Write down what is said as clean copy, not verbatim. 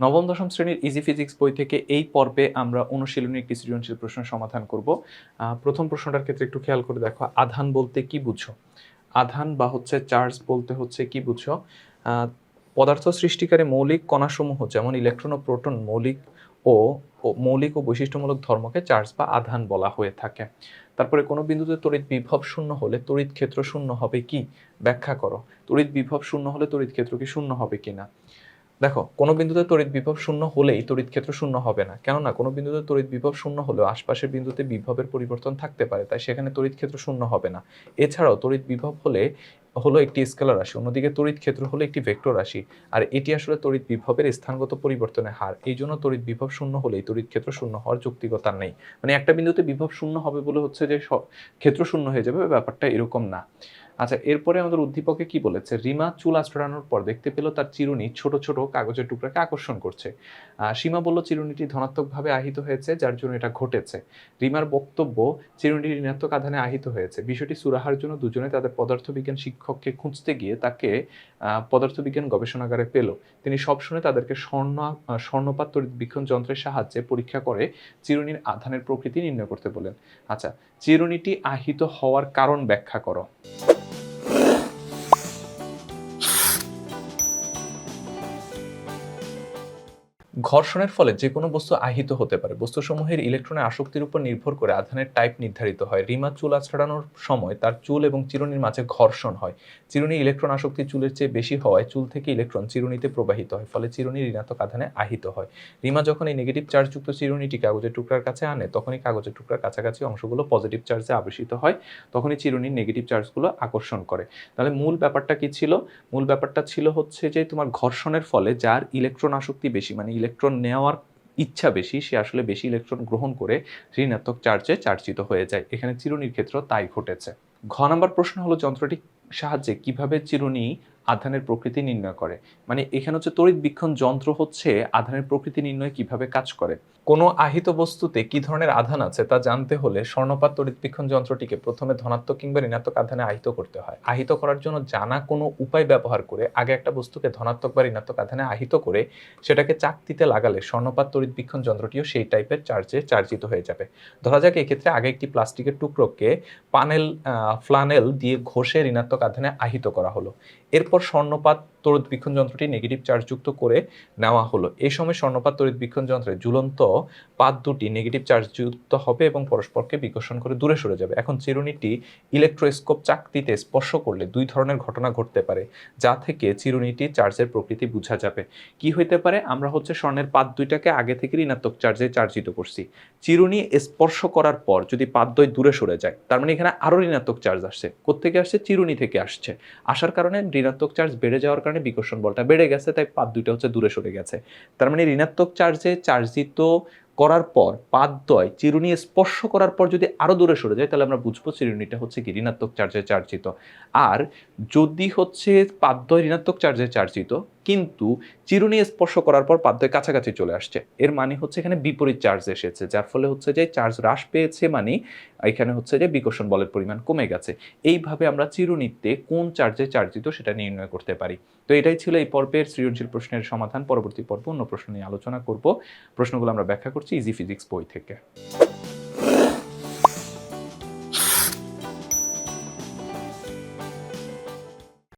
নবম দশম শ্রেণীর ইজি ফিজিক্স বই থেকে এই পর্বে আমরা অনুশীলনী একটি সৃজনশীল প্রশ্নের সমাধান করব। প্রথম প্রশ্নটার ক্ষেত্রে একটু খেয়াল করে দেখো, আধান বলতে কি বুঝো? আধান বা চার্জ বলতে কি বুঝো? পদার্থ সৃষ্টিকারী মৌলিক কণাসমূহ যেমন ইলেকট্রন ও প্রোটন মৌলিক ও বৈশিষ্ট্যমূলক ধর্মকে চার্জ বা আধান বলা হয়ে থাকে। তারপরে কোনো বিন্দুতে তড়িৎ বিভব শূন্য হলে তড়িৎ ক্ষেত্র শূন্য হবে কি? ব্যাখ্যা করো। তড়িৎ বিভব শূন্য হলে তড়িৎ ক্ষেত্র কি শূন্য হবে কিনা? দেখো, কোনো বিন্দুতে তড়িৎ বিভব শূন্য হলেই তড়িৎ ক্ষেত্র শূন্য হবে না, কেননা কোনো বিন্দুতে তড়িৎ বিভব শূন্য হলেও আশপাশের বিন্দুতে বিভবের পরিবর্তন থাকতে পারে, তাই সেখানে তড়িৎ ক্ষেত্র শূন্য হবে না। এছাড়াও তড়িৎ বিভব হলো একটি স্কেলার রাশি, অন্যদিকে তড়িৎ ক্ষেত্র হলো একটি ভেক্টর রাশি, আর এটি আসলে তড়িৎ বিভবের স্থানগত পরিবর্তনের হার। এই জন্য তড়িৎ বিভব শূন্য হলেই তড়িৎ ক্ষেত্র শূন্য হওয়ার যৌক্তিকতা নেই। মানে একটা বিন্দুতে বিভব শূন্য হবে বলে যে ক্ষেত্র শূন্য হয়ে যাবে, ব্যাপারটা এরকম না। আচ্ছা, এরপরে আমাদের উদ্দীপকে কি বলেছে? রিমা চুল আঁচড়ানোর পর দেখতে পেল তার চিরুনি ছোট ছোট কাগজের টুকরাকে আকর্ষণ করছে। সীমা বলল চিরুনিটি ধনাত্মকভাবে আহিত হয়েছে, যার জন্য এটা ঘটেছে। রিমার বক্তব্য, চিরুনিটি ঋণাত্মক আধানে আহিত হয়েছে। বিষয়টি সুরাহার জন্য দুজনে তাদের পদার্থবিজ্ঞান শিক্ষককে খুঁজতে গিয়ে তাকে পদার্থবিজ্ঞান গবেষণাগারে পেল। তিনি সব শুনে তাদেরকে স্বর্ণপাত তড়িৎবীক্ষণ যন্ত্রের সাহায্যে পরীক্ষা করে চিরুনির আধানের প্রকৃতি নির্ণয় করতে বলেন। আচ্ছা, চিরুনিটি আহিত হওয়ার কারণ ব্যাখ্যা করো। ঘর্ষণের ফলে যে কোনো বস্তু আহিত হতে পারে। বস্তুসমূহের ইলেকট্রনের আসক্তির উপর নির্ভর করে আধানের টাইপ নির্ধারিত হয়। রিমা চুল আঁচড়ানোর সময় তার চুল এবং চিরুনির মাঝে ঘর্ষণ হয়। চিরুনির ইলেকট্রন আসক্তি চুলের চেয়ে বেশি হওয়ায় চুল থেকে ইলেকট্রন চিরুনিতে প্রবাহিত হয়, ফলে চিরুনি ঋণাত্মক আধানে আহিত হয়। রিমা যখন এই নেগেটিভ চার্জযুক্ত চিরুনিটি কাগজের টুকরার কাছে আনে, তখনই কাগজের টুকরার কাছাকাছি অংশগুলো পজিটিভ চার্জে আবেশিত হয়, তখনই চিরুনির নেগেটিভ চার্জগুলো আকর্ষণ করে। তাহলে মূল ব্যাপারটা কি ছিল? মূল ব্যাপারটা ছিল যে তোমার ঘর্ষণের ফলে যার ইলেকট্রন আসক্তি বেশি, মানে ইলেকট্রন নেওয়ার ইচ্ছা বেশি, সে আসলে বেশি ইলেকট্রন গ্রহণ করে ঋণাত্মক চার্জে চার্জিত হয়ে যায়। এখানে চিরুনির ক্ষেত্র তাই ঘটেছে। ঘ নাম্বার প্রশ্ন হলো, যন্ত্রটির সাহায্যে কিভাবে চিরুনি আধানের প্রকৃতি নির্ণয় করে? মানে এখানে তড়িৎবীক্ষণ যন্ত্র আধানের প্রকৃতি নির্ণয় কিভাবে কাজ করে। কোনো আহিত বস্তুতে কি ধরনের আধান আছে তা জানতে হলে স্বর্ণপাত তড়িৎবীক্ষণ যন্ত্রটিকে প্রথমে ধনাত্মক কিংবা ঋণাত্মক আধানে আহিত করতে হয়। আহিত করার জন্য জানা কোনো উপায় ব্যবহার করে আগে একটা বস্তুকে ধনাত্মক বা ঋণাত্মক আধানে আহিত করে সেটাকে চাকতিতে লাগালে স্বর্ণপাত তড়িৎবীক্ষণ যন্ত্রটিও সেই টাইপের চার্জে চার্জিত হয়ে যাবে। ধরা যাক এক্ষেত্রে আগে একটি প্লাস্টিকের টুকরোকে ফ্লানেল দিয়ে ঘষে ঋণাত্মক আধানে আহিত করা হলো। এরপর স্বর্ণপাত তড়িৎবীক্ষণ যন্ত্রটি নেগেটিভ চার্জযুক্ত করে নেওয়া হলো। এই সময় স্বর্ণপাত তড়িৎবীক্ষণ যন্ত্রের ঝুলন্ত পাত দুটি নেগেটিভ চার্জযুক্ত হবে এবং পরস্পরকে বিকর্ষণ করে দূরে সরে যাবে। এখন চিরুনিটি ইলেকট্রোস্কোপ চাকতিতে স্পর্শ করলে দুই ধরনের ঘটনা ঘটতে পারে, যা থেকে চিরুনিটি চার্জের প্রকৃতি বোঝা যাবে। কি হইতে পারে? আমরা স্বর্ণের পাত দুইটাকে আগে থেকে ঋণাত্মক চার্জে চার্জিত করছি। চিরুনি স্পর্শ করার পর যদি পাত দুই দূরে সরে যায়, তার মানে এখানে আরো ঋণাত্মক চার্জ আসছে। কোত্থেকে আসছে? চিরুনি থেকে আসছে। আসার কারণে ঋণাত্মক চার্জ বেড়ে যাওয়ার কারণে বিকর্ষণ বলটা বেড়ে গেছে, তাই পাত দুইটা দূরে সরে গেছে। তার মানে ঋণাত্মক চার্জে চার্জিত করার পর পাতদ্বয় চিরুনি স্পর্শ করার পর যদি আরো দূরে সরে যায়, তাহলে আমরা বুঝবো চিরুনিটা কি ঋণাত্মক চার্জে চার্জিত। আর যদি পাতদ্বয় ঋণাত্মক চার্জে চার্জিত কিন্তু চিরুনি স্পর্শ করার পর পাতদ্বয় কাছাকাছি চলে আসছে, এর মানে এখানে বিপরীত চার্জ এসেছে, যার ফলে যে চার্জ হ্রাস পেয়েছে, মানে এখানে যে বিকর্ষণ বলের পরিমাণ কমে গেছে। এইভাবে আমরা চিরুনিতে কোন চার্জে চার্জিত সেটা নির্ণয় করতে পারি। তো এটাই ছিল এই পর্বের সৃজনশীল প্রশ্নের সমাধান। পরবর্তী পর্ব অন্য প্রশ্ন নিয়ে আলোচনা করব। প্রশ্নগুলো আমরা ব্যাখ্যা করছি ইজি ফিজিক্স বই থেকে।